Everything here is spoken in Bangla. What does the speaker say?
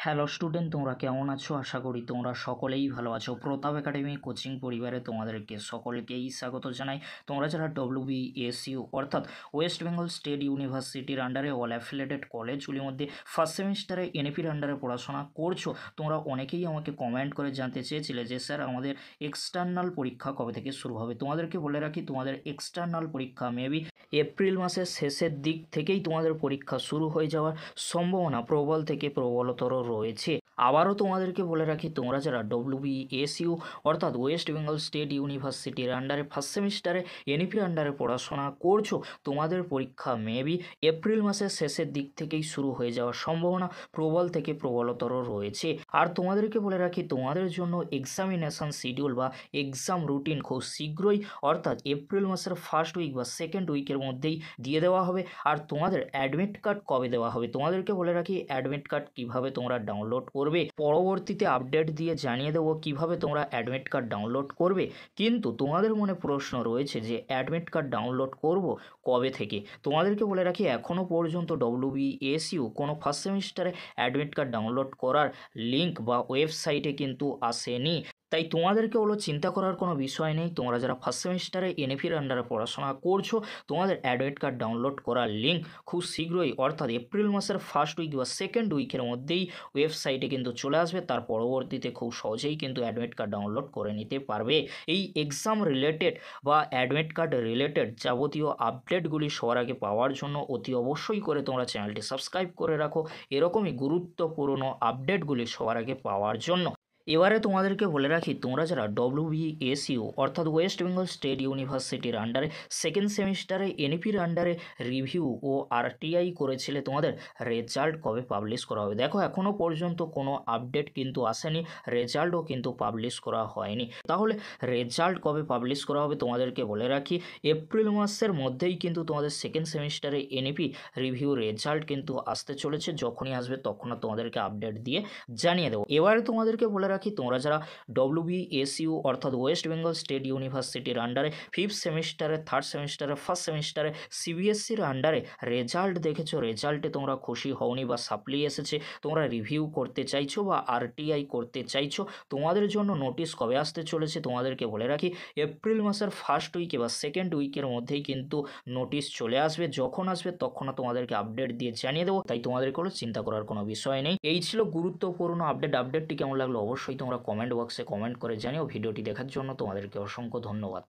হ্যালো স্টুডেন্ট, তোমরা কেমন আছো? আশা করি তোমরা সকলেই ভালো আছো। প্রতাপ একাডেমি কোচিং পরিবারে তোমাদেরকে সকলকেই স্বাগত জানাই। তোমরা যারা WBSU অর্থাৎ ওয়েস্ট বেঙ্গল স্টেট ইউনিভার্সিটির আন্ডারে অল অ্যাফিলিয়েটেড কলেজগুলির মধ্যে ফার্স্ট সেমিস্টারে এনইপির আন্ডারে পড়াশোনা করছো, তোমরা অনেকেই আমাকে কমেন্ট করে জানতে চেয়েছিলে যে স্যার আমাদের এক্সটার্নাল পরীক্ষা কবে থেকে শুরু হবে। তোমাদেরকে বলে রাখি, তোমাদের এক্সটার্নাল পরীক্ষা মেবি এপ্রিল মাসের শেষের দিক থেকেই তোমাদের পরীক্ষা শুরু হয়ে যাওয়ার সম্ভাবনা প্রবল থেকে প্রবলতর রয়েছে। আবারও তোমাদেরকে বলে রাখি, তোমরা যারা WBSU অর্থাৎ ওয়েস্ট বেঙ্গল স্টেট ইউনিভার্সিটির আন্ডারে ফার্স্ট সেমিস্টারে এনইপির আন্ডারে পড়াশোনা করছো, তোমাদের পরীক্ষা মেবি এপ্রিল মাসের শেষের দিক থেকেই শুরু হয়ে যাওয়ার সম্ভাবনা প্রবল থেকে প্রবলতর রয়েছে। আর তোমাদেরকে বলে রাখি, তোমাদের জন্য এক্সামিনেশন শিডিউল বা এক্সাম রুটিন খুব শীঘ্রই অর্থাৎ এপ্রিল মাসের ফার্স্ট উইক বা সেকেন্ড উইকের মধ্যেই দিয়ে দেওয়া হবে। আর তোমাদের অ্যাডমিট কার্ড কবে দেওয়া হবে, তোমাদেরকে বলে রাখি অ্যাডমিট কার্ড কীভাবে তোমরা ডাউনলোড করবে পরবর্তীতে আপডেট দিয়ে জানিয়ে দেবো কীভাবে তোমরা অ্যাডমিট কার্ড ডাউনলোড করবে। কিন্তু তোমাদের মনে প্রশ্ন রয়েছে যে অ্যাডমিট কার্ড ডাউনলোড করব কবে থেকে। তোমাদেরকে বলে রাখি, এখনও পর্যন্ত WBSU কোনো ফার্স্ট সেমিস্টারে অ্যাডমিট কার্ড ডাউনলোড করার লিঙ্ক বা ওয়েবসাইটে কিন্তু আসেনি। তাই তোমাদেরকে হলো চিন্তা করার কোনো বিষয় নেই। তোমরা যারা ফার্স্ট সেমিস্টারে এনইপির আন্ডারে পড়াশোনা করছো, তোমাদের অ্যাডমিট কার্ড ডাউনলোড করার লিঙ্ক খুব শীঘ্রই অর্থাৎ এপ্রিল মাসের ফার্স্ট উইক বা সেকেন্ড উইকের মধ্যেই ওয়েবসাইটে কিন্তু চলে আসবে। তার পরবর্তীতে খুব সহজেই কিন্তু অ্যাডমিট কার্ড ডাউনলোড করে নিতে পারবে। এই এক্সাম রিলেটেড বা অ্যাডমিট কার্ড রিলেটেড যাবতীয় আপডেটগুলি সবার আগে পাওয়ার জন্য অতি অবশ্যই করে তোমরা চ্যানেলটি সাবস্ক্রাইব করে রাখো, এরকমই গুরুত্বপূর্ণ আপডেটগুলি সবার আগে পাওয়ার জন্য। এবারে তোমাদেরকে বলে রাখি, তোমরা যারা WBSU অর্থাৎ ওয়েস্ট বেঙ্গল স্টেট ইউনিভার্সিটির আন্ডারে সেকেন্ড সেমিস্টারে এনইপির আন্ডারে রিভিউ ও RTI করেছিলে, তোমাদের রেজাল্ট কবে পাবলিশ করা হবে। দেখো, এখনও পর্যন্ত কোনো আপডেট কিন্তু আসেনি, রেজাল্টও কিন্তু পাবলিশ করা হয়নি। তাহলে রেজাল্ট কবে পাবলিশ করা হবে, তোমাদেরকে বলে রাখি এপ্রিল মাসের মধ্যেই কিন্তু তোমাদের সেকেন্ড সেমিস্টারে এনইপি রিভিউ রেজাল্ট কিন্তু আসতে চলেছে। যখনই আসবে তখন তোমাদেরকে আপডেট দিয়ে জানিয়ে দেবো। এবারে তোমাদেরকে বলে রাখি, তোমরা যারা WBSU অর্থাৎ ওয়েস্ট বেঙ্গল স্টেট ইউনিভার্সিটির আন্ডারে ফিফথ সেমিস্টারে, থার্ড সেমিস্টারে, ফার্স্ট সেমিস্টারে CBSEর আন্ডারে রেজাল্ট দেখেছো, রেজাল্টে তোমরা খুশি হওনি বা সাপ্লি এসেছে, তোমরা রিভিউ করতে চাইছো বা RTI করতে চাইছো, তোমাদের জন্য নোটিশ কবে আসতে চলেছে তোমাদেরকে বলে রাখি এপ্রিল মাসের ফার্স্ট উইকে বা সেকেন্ড উইকের মধ্যেই কিন্তু নোটিশ চলে আসবে। যখন আসবে তখন তোমাদেরকে আপডেট দিয়ে জানিয়ে দেবো। তাই তোমাদের কোনো চিন্তা করার কোনো বিষয় নেই। এই ছিল গুরুত্বপূর্ণ আপডেটটি কেমন লাগলো অবশ্যই তোমরা কমেন্ট বক্সে কমেন্ট করে জানিও। ভিডিওটি দেখার জন্য তোমাদেরকে অসংখ্য ধন্যবাদ।